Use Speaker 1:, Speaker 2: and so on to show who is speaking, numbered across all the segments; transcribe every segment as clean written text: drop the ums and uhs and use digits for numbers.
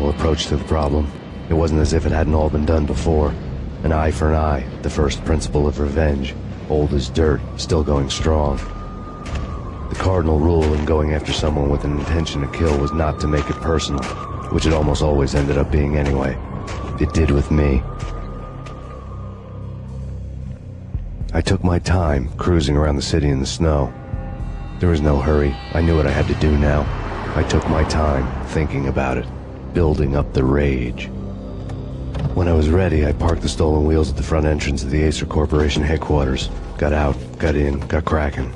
Speaker 1: rational approach to the problem. It wasn't as if it hadn't all been done before. An eye for an eye, the first principle of revenge. Old as dirt, still going strong. The cardinal rule in going after someone with an intention to kill was not to make it personal, which it almost always ended up being anyway. It did with me. I took my time, cruising around the city in the snow. There was no hurry. I knew what I had to do now. I took my time, thinking about it, building up the rage. When I was ready, I parked the stolen wheels at the front entrance of the Acer Corporation headquarters. Got out, got in, got cracking.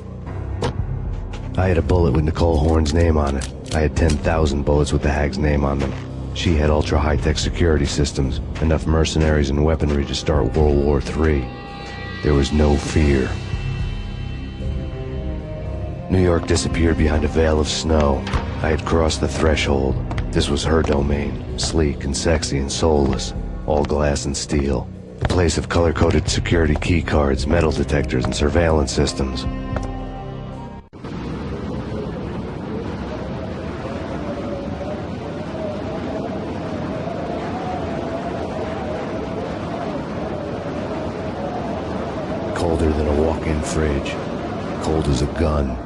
Speaker 1: I had a bullet with Nicole Horn's name on it. I had 10,000 bullets with the hag's name on them. She had ultra-high-tech security systems, enough mercenaries and weaponry to start World War III. There was no fear. New York disappeared behind a veil of snow. I had crossed the threshold. This was her domain, sleek and sexy and soulless, all glass and steel. A place of color-coded security key cards, metal detectors, and surveillance systems. Colder than a walk-in fridge. Cold as a gun.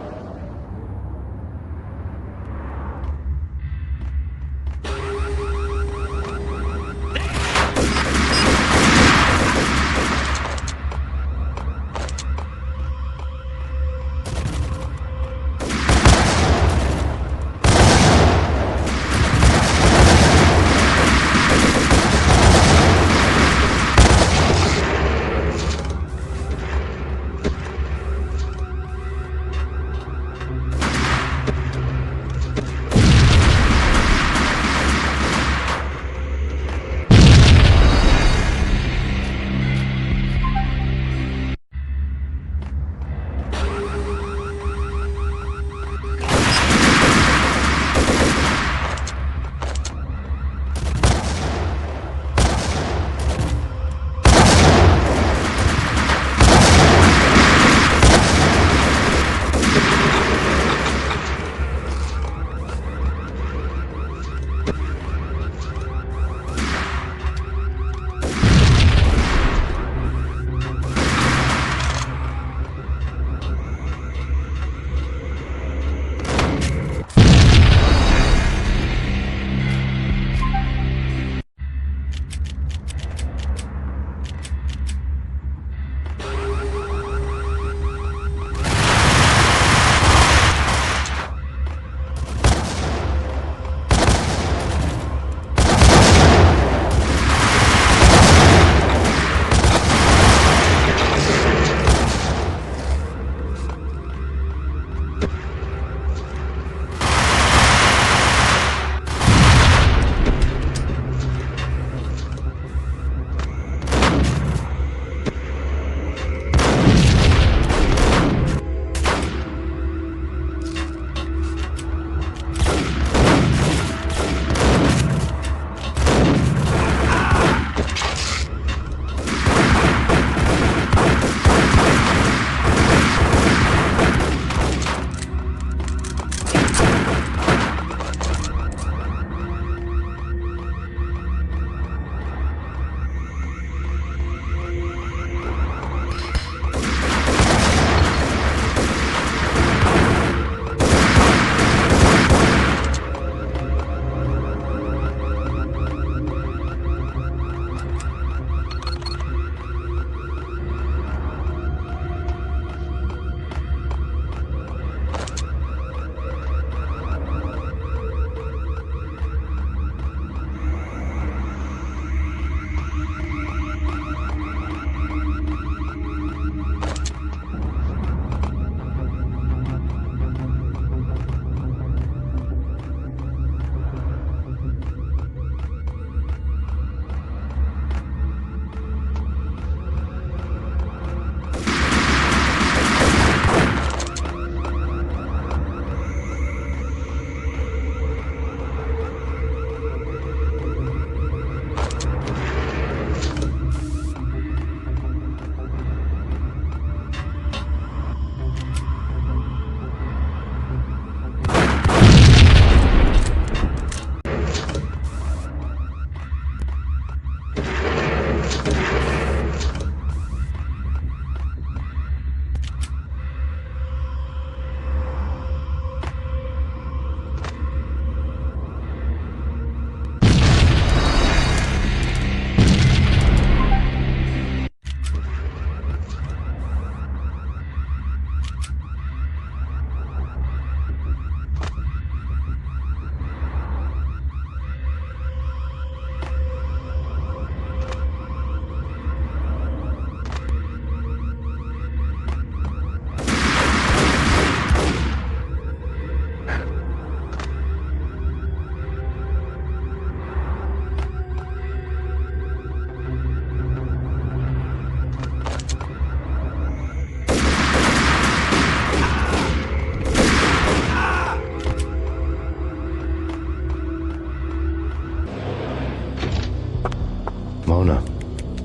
Speaker 1: Mona.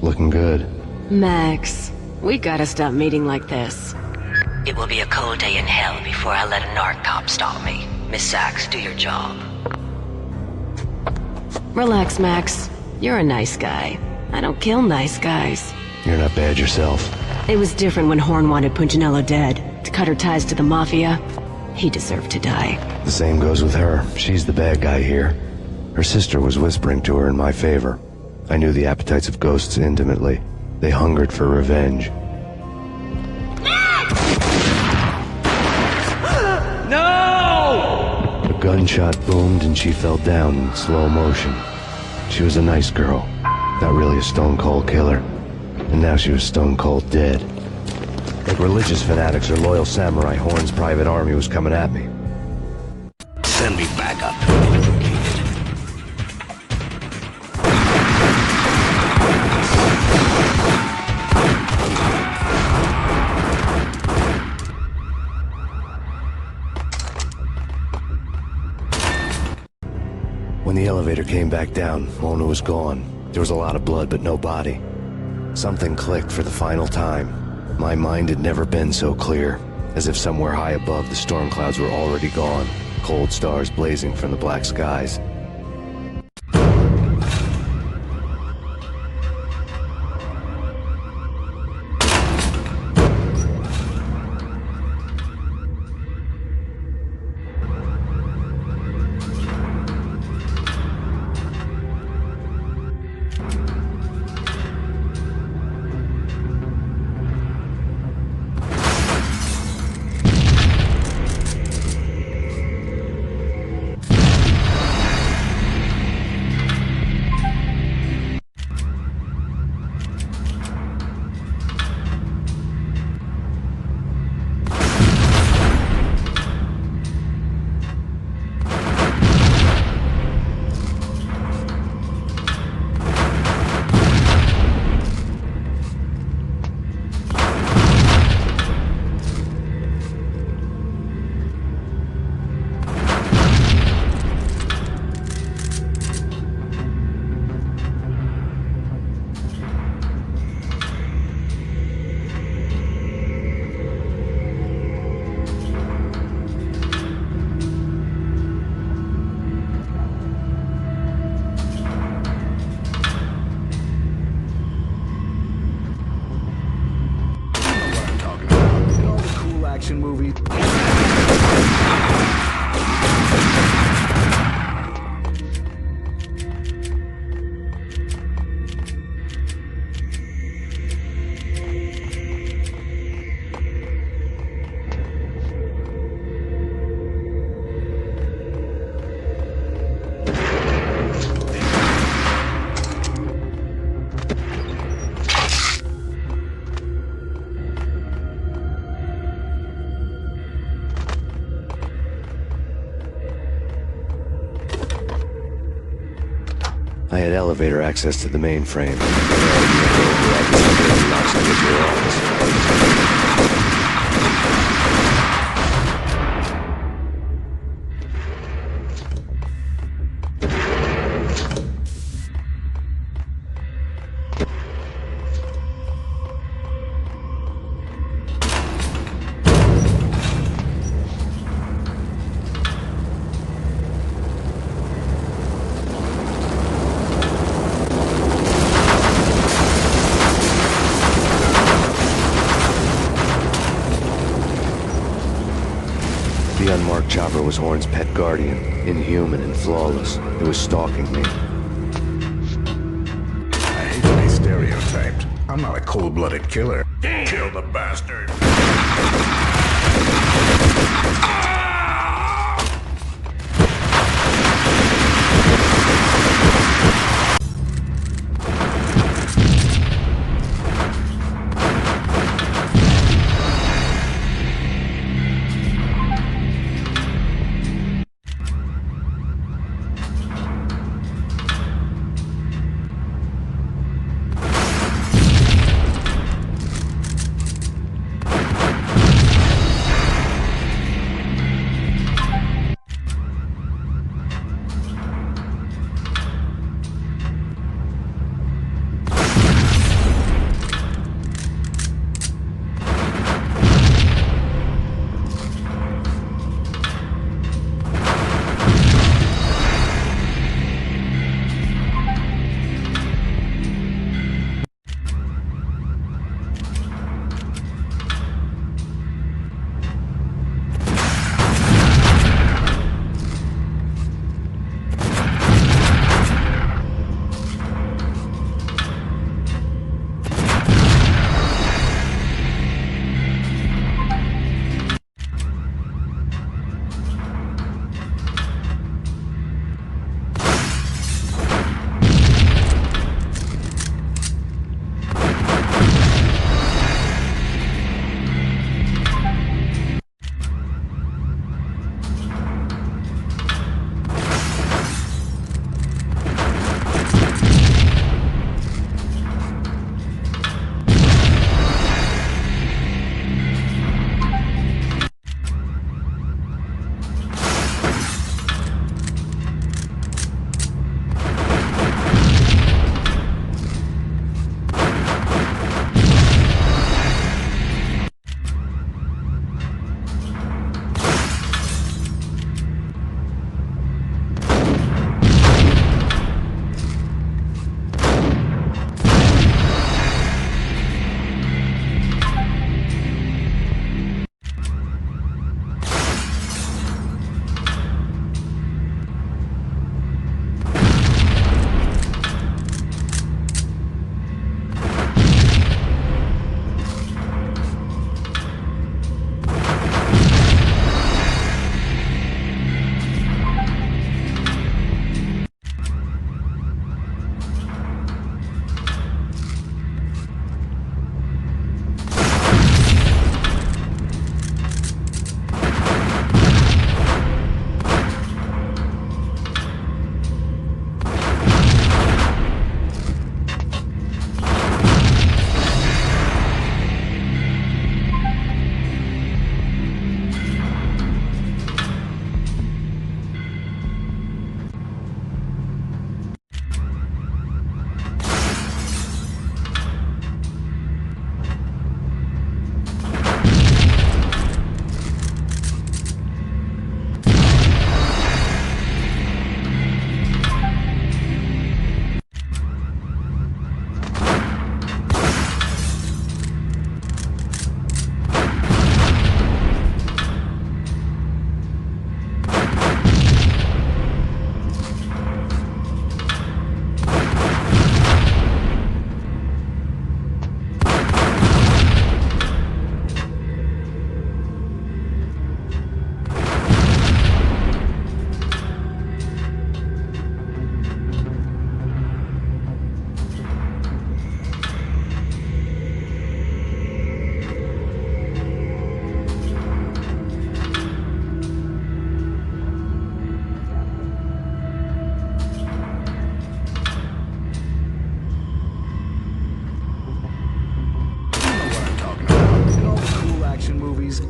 Speaker 1: Looking good.
Speaker 2: Max, we gotta stop meeting like this.
Speaker 3: It will be a cold day in hell before I let a narc cop stop me. Miss Sachs, do your job.
Speaker 2: Relax, Max. You're a nice guy. I don't kill nice guys.
Speaker 1: You're not bad yourself.
Speaker 2: It was different when Horn wanted Punchinello dead. To cut her ties to the Mafia, he deserved to die.
Speaker 1: The same goes with her. She's the bad guy here. Her sister was whispering to her in my favor. I knew the appetites of ghosts intimately. They hungered for revenge.
Speaker 4: No!
Speaker 1: A gunshot boomed and she fell down in slow motion. She was a nice girl, not really a stone-cold killer. And now she was stone-cold dead. Like religious fanatics or loyal samurai, Horn's private army was coming at me.
Speaker 4: Send me back up to it located.
Speaker 1: When the elevator came back down, Mona was gone. There was a lot of blood, but no body. Something clicked for the final time. My mind had never been so clear, as if somewhere high above the storm clouds were already gone, cold stars blazing from the black skies.
Speaker 5: Movie.
Speaker 1: I had elevator access to the mainframe. Knocks on your office. The unmarked chopper was Horn's pet guardian, inhuman and flawless. It was stalking me.
Speaker 5: I hate to be stereotyped. I'm not a cold-blooded killer. Kill the bastard.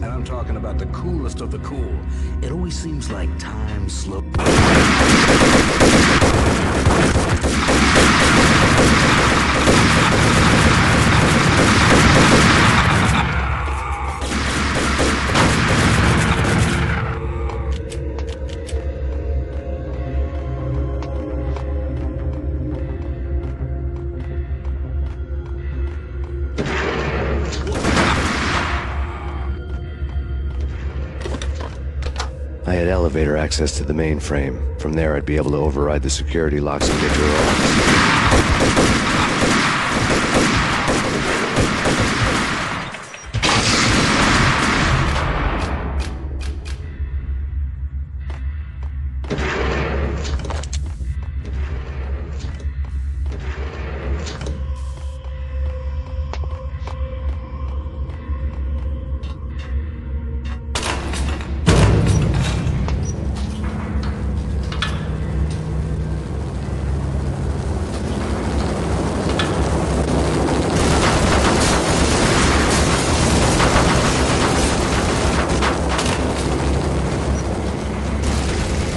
Speaker 4: And I'm talking about the coolest of the cool. It always seems like time slows.
Speaker 1: I had elevator access to the mainframe. From there, I'd be able to override the security locks and get to her office.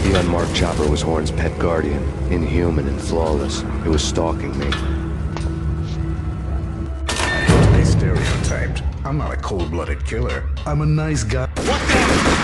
Speaker 1: The unmarked chopper was Horn's pet guardian, inhuman and flawless. It was stalking me.
Speaker 5: I hate to be stereotyped. I'm not a cold-blooded killer. I'm a nice guy. What the?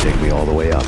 Speaker 1: Take me all the way up.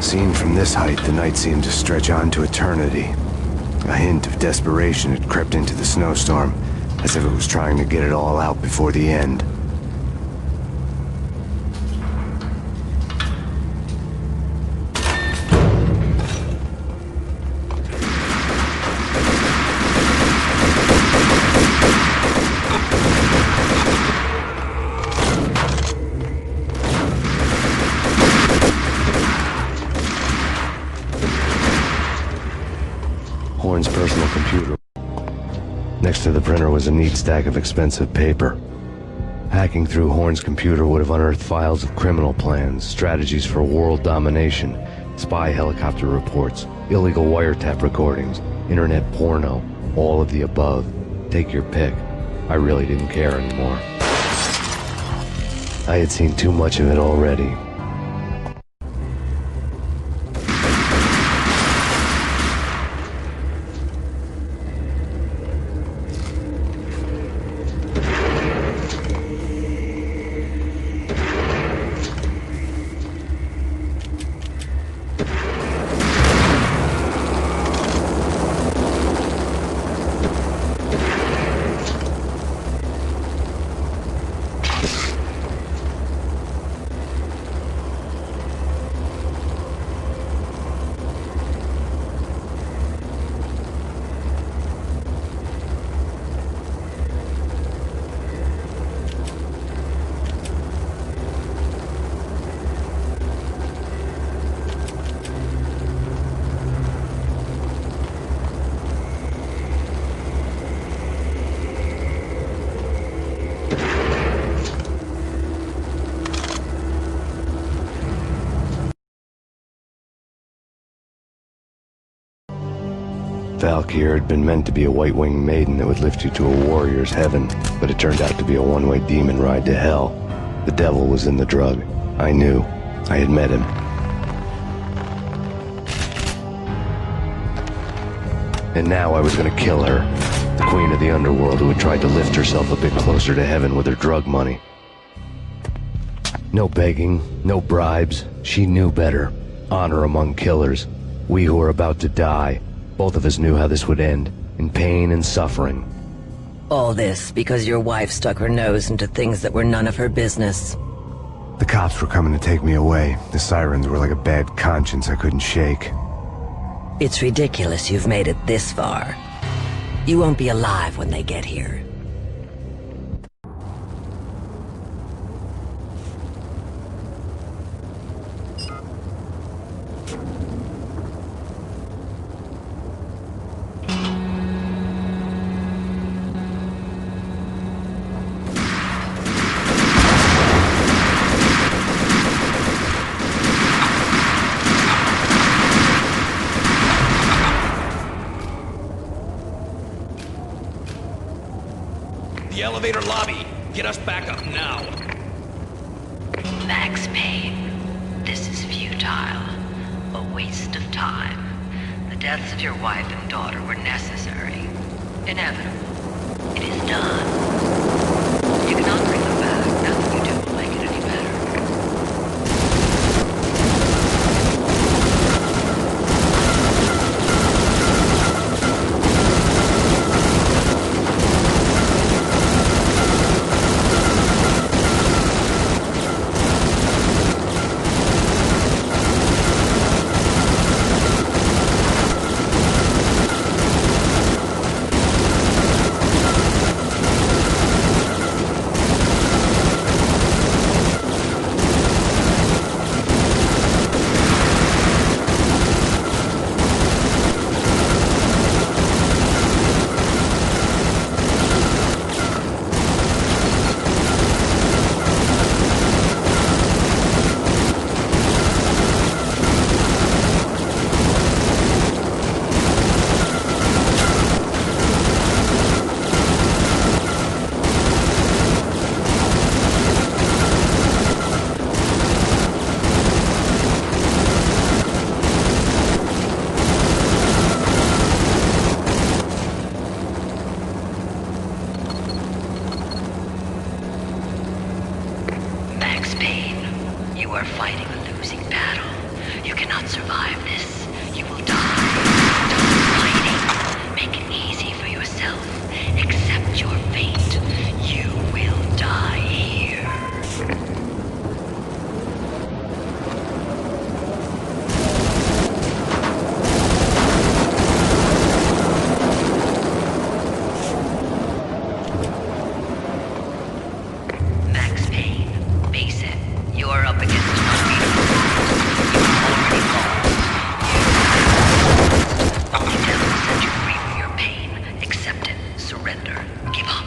Speaker 1: Seen from this height, the night seemed to stretch on to eternity. A hint of desperation had crept into the snowstorm, as if it was trying to get it all out before the end. Horn's personal computer. Next to the printer was a neat stack of expensive paper. Hacking through Horn's computer would have unearthed files of criminal plans, strategies for world domination, spy helicopter reports, illegal wiretap recordings, internet porno, all of the above. Take your pick. I really didn't care anymore. I had seen too much of it already. Valkyr had been meant to be a white-winged maiden that would lift you to a warrior's heaven, but it turned out to be a one-way demon ride to hell. The devil was in the drug. I knew. I had met him. And now I was gonna kill her, the queen of the underworld who had tried to lift herself a bit closer to heaven with her drug money. No begging, no bribes. She knew better. Honor among killers. We who were about to die. Both of us knew how this would end, in pain and suffering.
Speaker 3: All this because your wife stuck her nose into things that were none of her business.
Speaker 6: The cops were coming to take me away. The sirens were like a bad conscience I couldn't shake.
Speaker 3: It's ridiculous you've made it this far. You won't be alive when they get here.
Speaker 7: The elevator lobby. Get us back up now.
Speaker 3: Max Payne, this is futile. A waste of time. The deaths of your wife and daughter were necessary. Inevitable. It is done. You cannot bring them back. Nothing you do will make it any better. You are fighting a losing battle. You cannot survive this. You will die. Stop fighting. Make it easy for yourself. Accept your fate. You will die here. Max Payne, face it. You are up against an unbeatable opponent. You have already lost. Only death will set you free from your pain. Accept it. Surrender. Give up.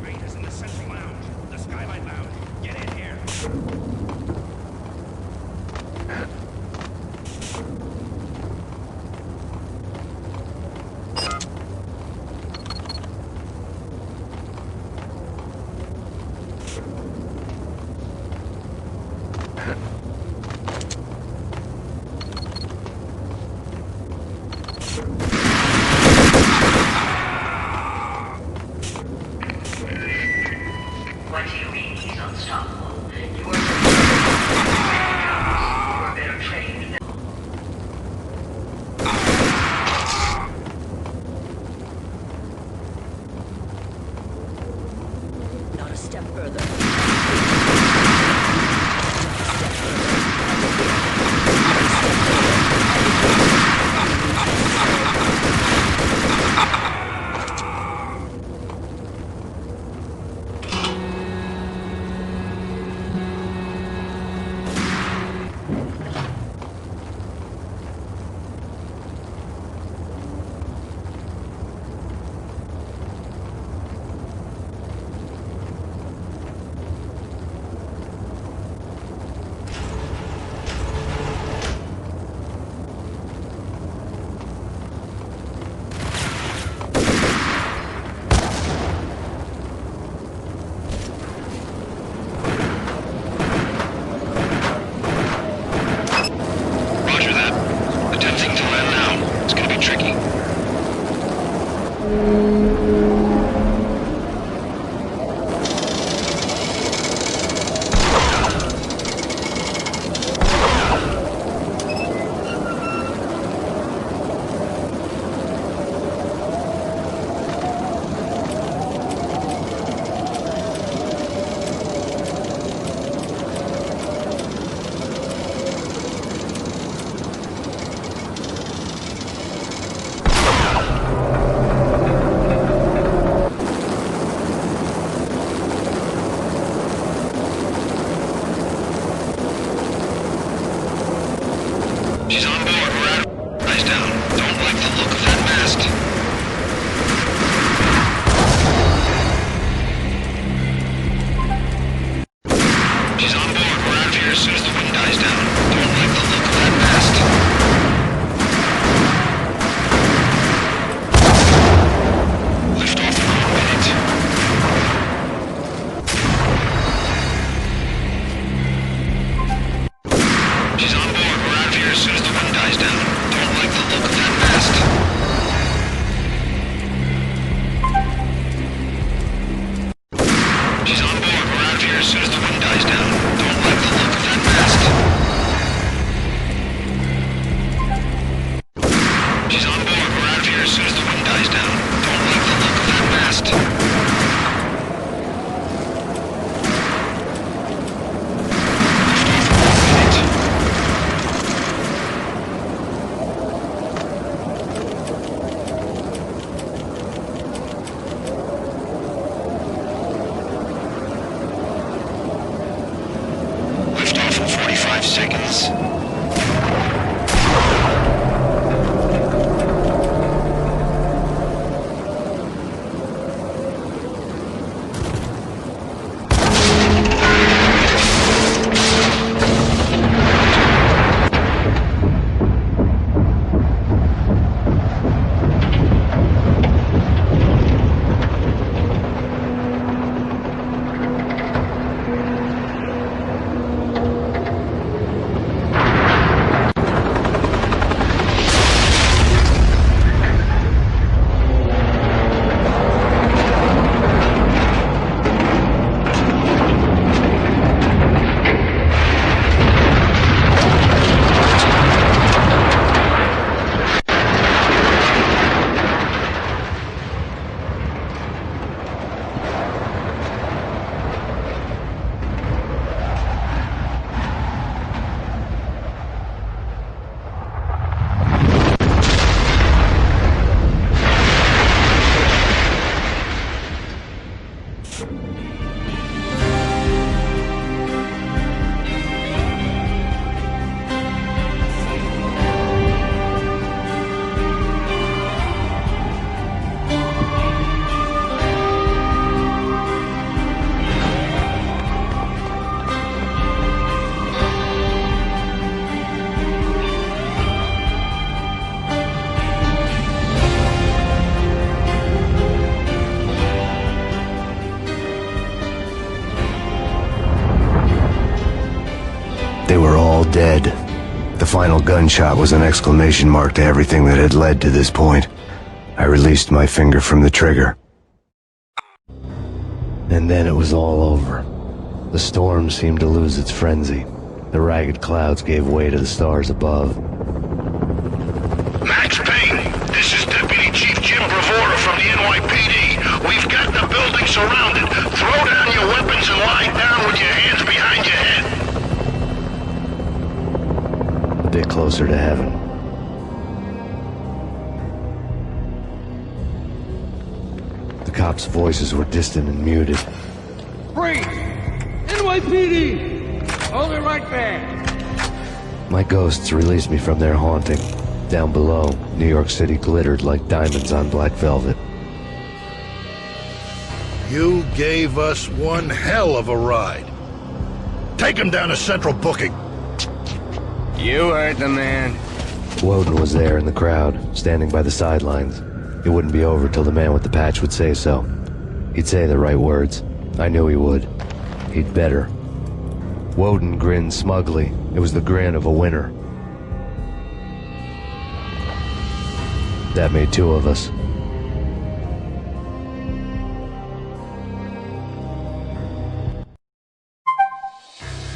Speaker 7: Raiders in the Central Lounge. The Skylight Lounge. Get in here.
Speaker 3: What do you mean he's unstoppable? You are better trained than... Not a step further.
Speaker 6: dead. The final gunshot was an exclamation mark to everything that had led to this point. I released my finger from the trigger.
Speaker 1: And then it was all over. The storm seemed to lose its frenzy. The ragged clouds gave way to the stars above.
Speaker 5: Max Payne, this is Deputy Chief Jim Bravura from the NYPD. We've got the building surrounded. Throw down your weapons and lie down with your hands behind your head.
Speaker 1: A bit closer to heaven. The cops' voices were distant and muted.
Speaker 7: Freeze! NYPD! Hold it right there!
Speaker 1: My ghosts released me from their haunting. Down below, New York City glittered like diamonds on black velvet.
Speaker 5: You gave us one hell of a ride. Take him down to Central Booking.
Speaker 7: You heard the man.
Speaker 1: Woden was there in the crowd, standing by the sidelines. It wouldn't be over till the man with the patch would say so. He'd say the right words. I knew he would. He'd better. Woden grinned smugly. It was the grin of a winner. That made two of us.